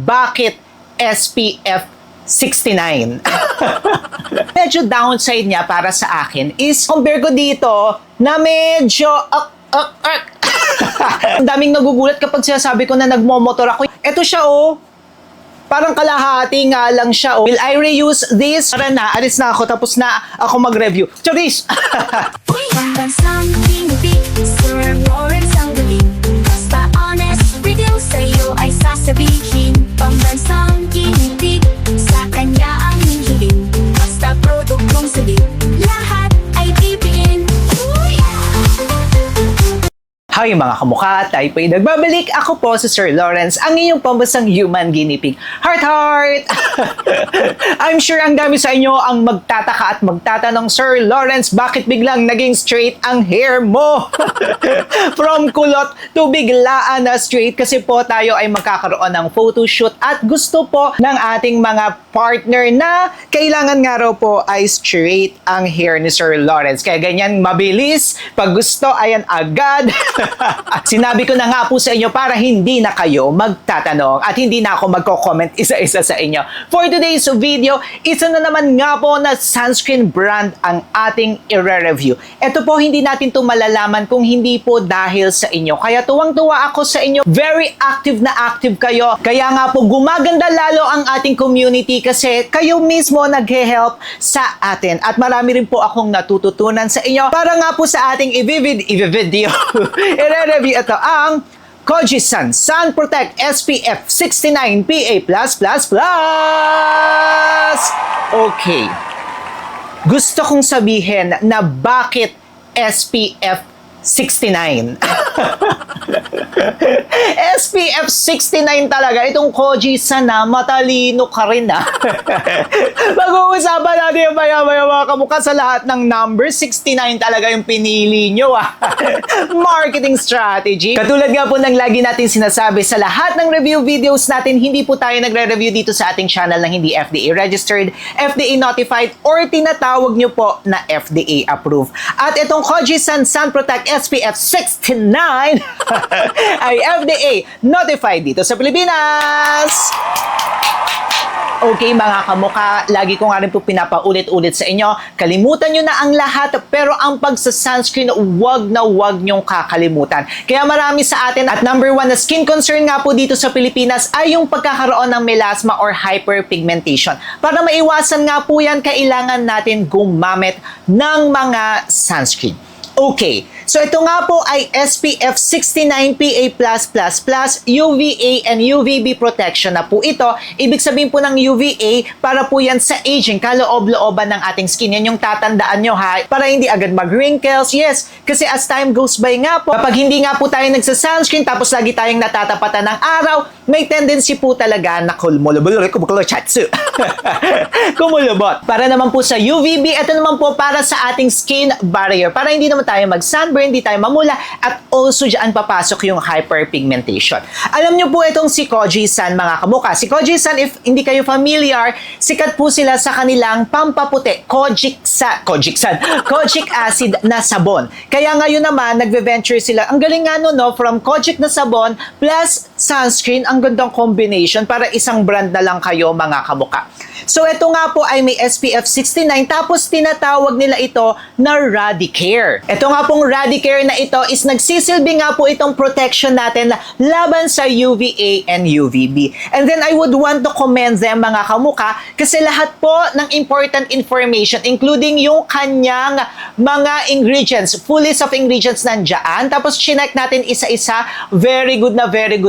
bakit SPF 69. Medyo downside niya para sa akin is compare ko dito na medyo ang daming nagugulat kapag sinasabi ko na nagmomotor ako. Ito siya parang kalahati nga lang siya Will I reuse this? Tara na, alis na ako tapos na ako mag-review. Charis! Pambansang tinupik, Sir Lawrence ang galing. Basta honest, review sa'yo ay sasabihin. Pambansang tinupik, sa kanya ang hihiling. Basta produktong sabi, lahat ay pipiliin. Hi mga kamukha, tayo po'y nagbabalik. Ako po si Sir Lawrence, ang inyong pambansang human guinea pig. Heart, heart! I'm sure ang dami sa inyo ang magtataka at magtatanong, Sir Lawrence, bakit biglang naging straight ang hair mo? From kulot to biglaan na straight kasi po tayo ay magkakaroon ng photoshoot at gusto po ng ating mga partner na kailangan nga raw po ay straight ang hair ni Sir Lawrence. Kaya ganyan mabilis, pag gusto ayan agad. Sinabi ko na nga po sa inyo para hindi na kayo magtatanong at hindi na ako magko-comment isa-isa sa inyo. For today's video, isa na naman nga po na sunscreen brand ang ating i-review. Ito po hindi natin to malalaman kung hindi po dahil sa inyo. Kaya tuwang-tuwa ako sa inyo. Very active na active kayo. Kaya nga po gumaganda lalo ang ating community kasi kayo mismo naghe-help sa atin. At marami rin po akong natututunan sa inyo para nga po sa ating i-video. I-review ito ang Kojie-san Sun Protect SPF 69 PA++++. Okay. Gusto kong sabihin na bakit SPF 69. SPF 69 talaga. Itong Kojie-san na matalino ka rin Mag-uusapan natin yung maya-maya mga kamukha sa lahat ng number. 69 talaga yung pinili nyo Marketing strategy. Katulad nga po ng lagi natin sinasabi sa lahat ng review videos natin, hindi po tayo nagre-review dito sa ating channel na hindi FDA registered, FDA notified, or tinatawag nyo po na FDA approved. At itong Kojie-san Sun Protect SPF 69 ay FDA notified dito sa Pilipinas. Okay mga kamukha, lagi ko nga rin po pinapaulit-ulit sa inyo, kalimutan nyo na ang lahat pero ang pagsa-sunscreen, wag na wag nyong kakalimutan. Kaya marami sa atin at number one na skin concern nga po dito sa Pilipinas ay yung pagkakaroon ng melasma or hyperpigmentation. Para maiwasan nga po yan, kailangan natin gumamit ng mga sunscreen. Okay, so ito nga po ay SPF 69 PA+++, UVA and UVB protection na po ito. Ibig sabihin po ng UVA para po yan sa aging, kaloob-looban ng ating skin. Yan yung tatandaan nyo para hindi agad mag-wrinkles. Yes, kasi as time goes by nga po, kapag hindi nga po tayo nagsa-sunscreen tapos lagi tayong natatapatan ng araw, may tendency po talaga na kumulubot. Para naman po sa UVB, ito naman po para sa ating skin barrier. Para hindi naman tayo mag-sunburn, hindi tayo mamula, at also dyan papasok yung hyperpigmentation. Alam nyo po itong si Kojie-san mga kamukha. Si Kojie-san, if hindi kayo familiar, sikat po sila sa kanilang pampaputi, kojic acid na sabon. Kaya ngayon naman, nagve-venture sila. Ang galing nga no, from kojic na sabon plus sunscreen, ang gandang combination para isang brand na lang kayo mga kamukha. So ito nga po ay may SPF 69 tapos tinatawag nila ito na Radicare. Ito nga pong Radicare na ito is nagsisilbi nga po itong protection natin laban sa UVA and UVB. And then I would want to commend them mga kamukha kasi lahat po ng important information including yung kanyang mga ingredients, full list of ingredients nandyan. Tapos chinek natin isa-isa, very good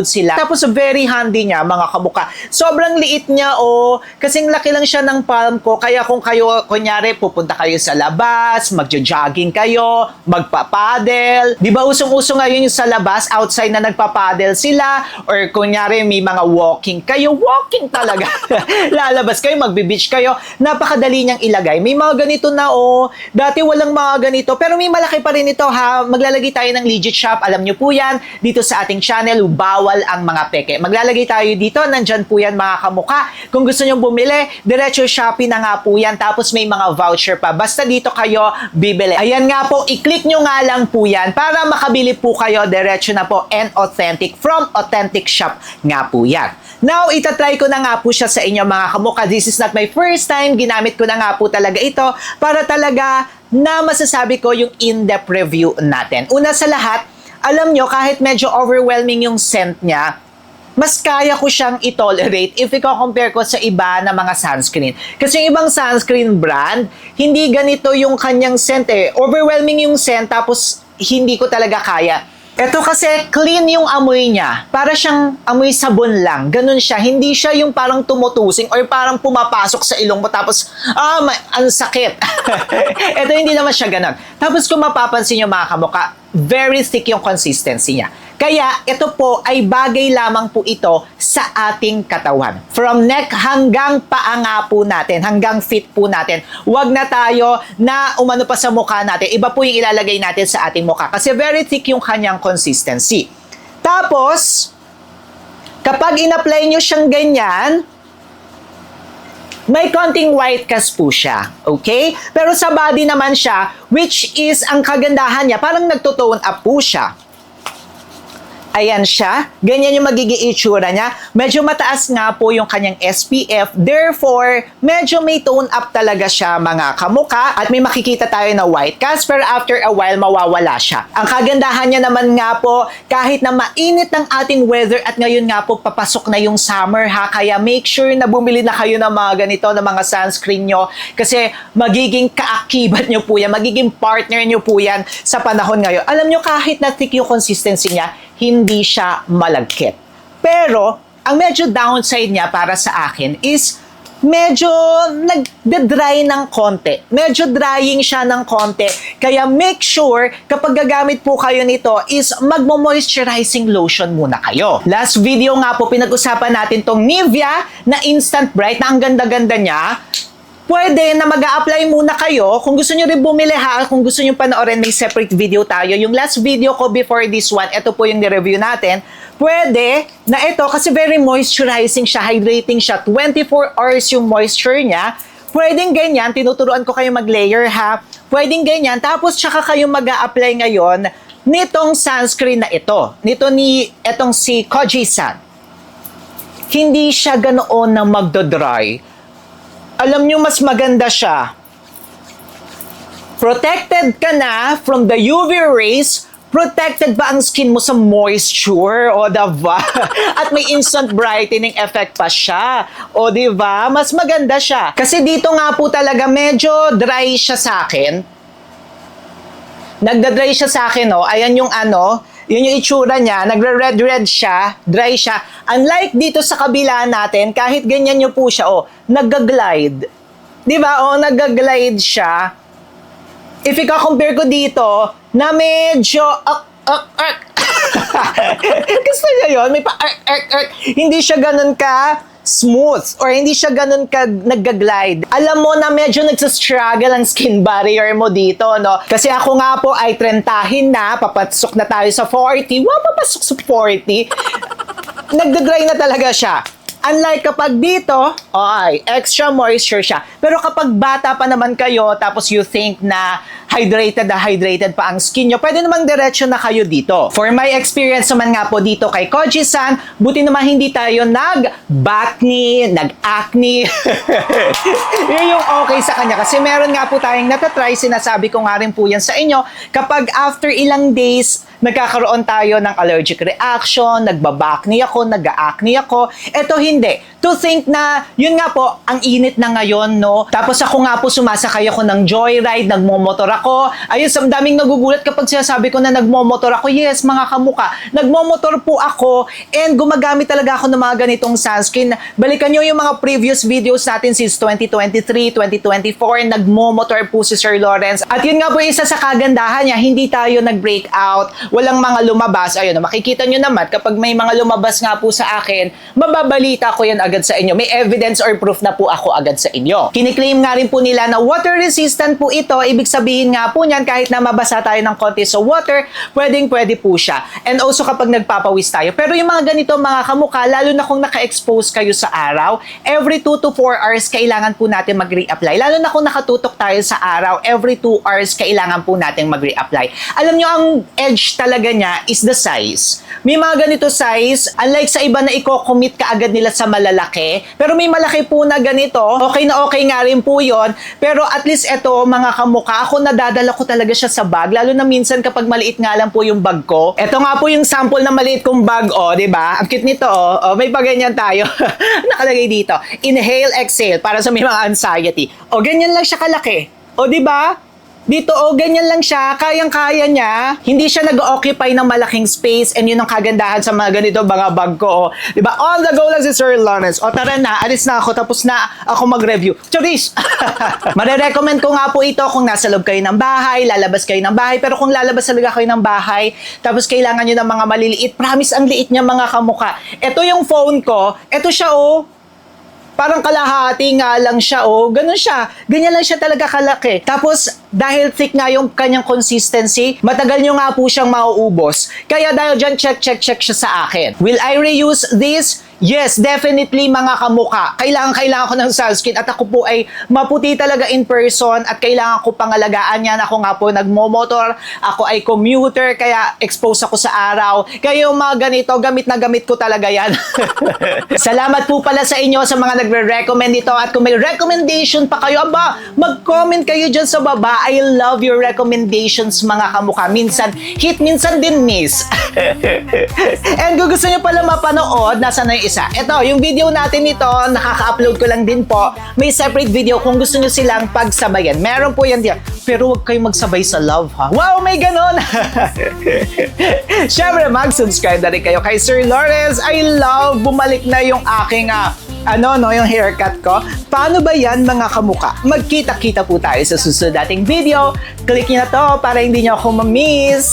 sila. Tapos very handy niya mga kamukha. Sobrang liit niya kasing laki lang siya ng palm ko, kaya kung kayo, kunyari, pupunta kayo sa labas, magjo-jogging kayo, magpapadel. Di ba usong-uso ngayon yung sa labas, outside na nagpapadel sila, or kunyari, may mga walking kayo, walking talaga. Lalabas kayo, magbe-beach kayo, napakadali niyang ilagay. May mga ganito na dati walang mga ganito, pero may malaki pa rin ito maglalagay tayo ng legit shop, alam nyo po yan, dito sa ating channel, bawal ang mga peke. Maglalagay tayo dito, nandyan po yan mga kamukha. Kung gusto nyo bumili, diretso Shopee na nga po yan. Tapos may mga voucher pa. Basta dito kayo bibili. Ayan nga po, i-click nyo nga lang po yan para makabili po kayo diretso na po and authentic from authentic shop nga po yan. Now, itatry ko na nga po siya sa inyo mga kamukha. This is not my first time. Ginamit ko na nga po talaga ito para talaga na masasabi ko yung in-depth review natin. Una sa lahat, alam nyo, kahit medyo overwhelming yung scent niya, mas kaya ko siyang i-tolerate if i-compare ko sa iba na mga sunscreen. Kasi yung ibang sunscreen brand, hindi ganito yung kanyang scent eh. Overwhelming yung scent, tapos hindi ko talaga kaya. Ito kasi clean yung amoy niya. Para siyang amoy sabon lang. Ganun siya. Hindi siya yung parang tumutusing or parang pumapasok sa ilong mo tapos, ang sakit. Ito hindi naman siya ganun. Tapos kung mapapansin nyo mga kamuka, very thick yung consistency niya. Kaya ito po ay bagay lamang po ito sa ating katawan. From neck hanggang paa nga po natin, hanggang feet po natin. Huwag na tayo na umano pa sa mukha natin. Iba po yung ilalagay natin sa ating mukha kasi very thick yung kanyang consistency. Tapos, kapag in-apply nyo siyang ganyan, may konting white cast po siya. Okay? Pero sa body naman siya, which is ang kagandahan niya, parang nagtotone up po siya. Ayan siya. Ganyan yung magiging itsura niya. Medyo mataas nga po yung kanyang SPF. Therefore, medyo may tone up talaga siya mga kamuka. At may makikita tayo na white cast, pero after a while, mawawala siya. Ang kagandahan niya naman nga po, kahit na mainit ng ating weather at ngayon nga po, papasok na yung summer ha. Kaya make sure na bumili na kayo ng mga ganito, ng mga sunscreen nyo. Kasi magiging kaakibat nyo po yan. Magiging partner nyo po yan sa panahon ngayon. Alam nyo, kahit na thick yung consistency niya, hindi siya malagkit. Pero, ang medyo downside niya para sa akin is medyo nagde-dry ng konti. Medyo drying siya ng konti. Kaya make sure kapag gagamit po kayo nito is magmo-moisturizing lotion muna kayo. Last video nga po pinag-usapan natin tong Nivea na Instant Bright na ang ganda-ganda niya. Pwede na mag-a-apply muna kayo. Kung gusto nyo rin bumili ha, kung gusto nyo panoorin, may separate video tayo. Yung last video ko before this one, ito po yung ni-review natin. Pwede na ito, kasi very moisturizing siya, hydrating siya. 24 hours yung moisture niya. Pwedeng ganyan, tinuturuan ko kayo mag-layer ha. Pwedeng ganyan, tapos tsaka kayo mag-a-apply ngayon nitong sunscreen na ito. Itong si Kojie-san. Hindi siya ganoon na magdodry. Alam nyo, mas maganda siya. Protected ka na from the UV rays. Protected ba ang skin mo sa moisture? O, diba? At may instant brightening effect pa siya. O, diba? Mas maganda siya. Kasi dito nga po talaga medyo dry siya sa akin. Nagda-dry siya sa akin, oh. Ayan yung yun yung itsura niya, nagre-red siya, dry siya. Unlike dito sa kabila natin, kahit ganyan nyo po siya, nag-glide. Diba? Nag-glide siya. If i-compare ko dito, na medyo, gusto niya yun, may hindi siya ganun ka smooth or hindi siya ganun ka nag-glide. Alam mo na medyo nagsastruggle ang skin barrier mo dito, no? Kasi ako nga po ay 30 na, papasok na tayo sa 40. Wow, papasok sa 40. Nagda-dry na talaga siya. Unlike kapag dito, extra moisture siya. Pero kapag bata pa naman kayo, tapos you think na hydrated pa ang skin nyo, pwede namang diretso na kayo dito. For my experience naman nga po dito kay Kojie-san, buti naman hindi tayo nag-acne. Yun yung okay sa kanya. Kasi meron nga po tayong natatry, sinasabi ko nga rin po yan sa inyo, kapag after ilang days, nagkakaroon tayo ng allergic reaction, nagbabakni ako, nag-acne ako. Ito hindi. To think na, yun nga po, ang init na ngayon, no? Tapos ako nga po, sumasakay ako ng joyride, nagmomotor ako. Ayun, daming nagugulat kapag sinasabi ko na nagmomotor ako. Yes, mga kamuka, nagmomotor po ako and gumagamit talaga ako ng mga ganitong sunscreen. Balikan nyo yung mga previous videos natin since 2023, 2024, nagmomotor po si Sir Lawrence. At yun nga po, isa sa kagandahan niya, hindi tayo nag-breakout, walang mga lumabas. Ayun, makikita nyo naman, kapag may mga lumabas nga po sa akin, mababalita ko yan agad sa inyo. May evidence or proof na po ako agad sa inyo. Kiniklaim nga rin po nila na water resistant po ito. Ibig sabihin nga po niyan, kahit na mabasa tayo ng konti sa water, pwede po siya. And also kapag nagpapawis tayo. Pero yung mga ganito mga kamukha, lalo na kung naka-expose kayo sa araw, every 2 to 4 hours kailangan po natin mag-reapply. Lalo na kung nakatutok tayo sa araw, every 2 hours kailangan po natin mag-reapply. Alam nyo, ang edge talaga niya is the size. may mga ganito size. Unlike sa iba na i-commit ka agad nila sa malalaki. Pero may malaki po na ganito. Okay na okay nga rin po yon. Pero at least ito, mga kamukha, ako nadadala ko talaga siya sa bag. Lalo na minsan kapag maliit nga lang po yung bag ko. Ito nga po yung sample na maliit kong bag, oh, di ba? Ang cute nito, oh. May paganyan tayo. Nakalagay dito. Inhale, exhale, para sa may mga anxiety. O, ganyan lang siya kalaki. O, di ba? Dito, ganyan lang siya. Kayang-kaya niya. Hindi siya nag-occupy ng malaking space and yun ang kagandahan sa mga ganito mga bag ko. Diba? On the go lang si Sir Lawrence. O tara na, alis na ako. Tapos na ako mag-review. Charis! Mare-recommend ko nga po ito kung nasa loob kayo ng bahay, lalabas kayo ng bahay. Pero kung lalabas talaga kayo ng bahay, tapos kailangan nyo ng mga maliliit, promise ang liit niya mga kamuka. Ito yung phone ko. Ito siya, parang kalahati nga lang siya, ganun siya. Ganyan lang siya talaga kalaki. Tapos, dahil thick nga yung kanyang consistency, matagal nyo nga po siyang mauubos. Kaya dahil dyan, check siya sa akin. Will I reuse this? Yes, definitely mga kamuka. Kailangan ko ng sunscreen at ako po ay maputi talaga in person at kailangan ko pangalagaan yan. Ako nga po nagmomotor, ako ay commuter, kaya expose ako sa araw. Kaya yung mga ganito, gamit na gamit ko talaga yan. Salamat po pala sa inyo sa mga nagre-recommend ito at kung may recommendation pa kayo, mag-comment kayo dyan sa baba. I love your recommendations mga kamuka. Minsan hit, minsan din miss. And kung gusto nyo pala mapanood, nasa na yung isa. Ito, yung video natin nito, nakaka-upload ko lang din po. May separate video kung gusto nyo silang pagsabayan. Meron po yan diyan. Pero huwag kayong magsabay sa love, ha? Wow, may ganon! Siyempre, mag-subscribe na rin kayo kay Sir Lawrence. I love, bumalik na yung aking yung haircut ko. Paano ba yan mga kamuka? Magkita-kita po tayo sa susunod nating video. Click nyo na to para hindi nyo ako ma-miss.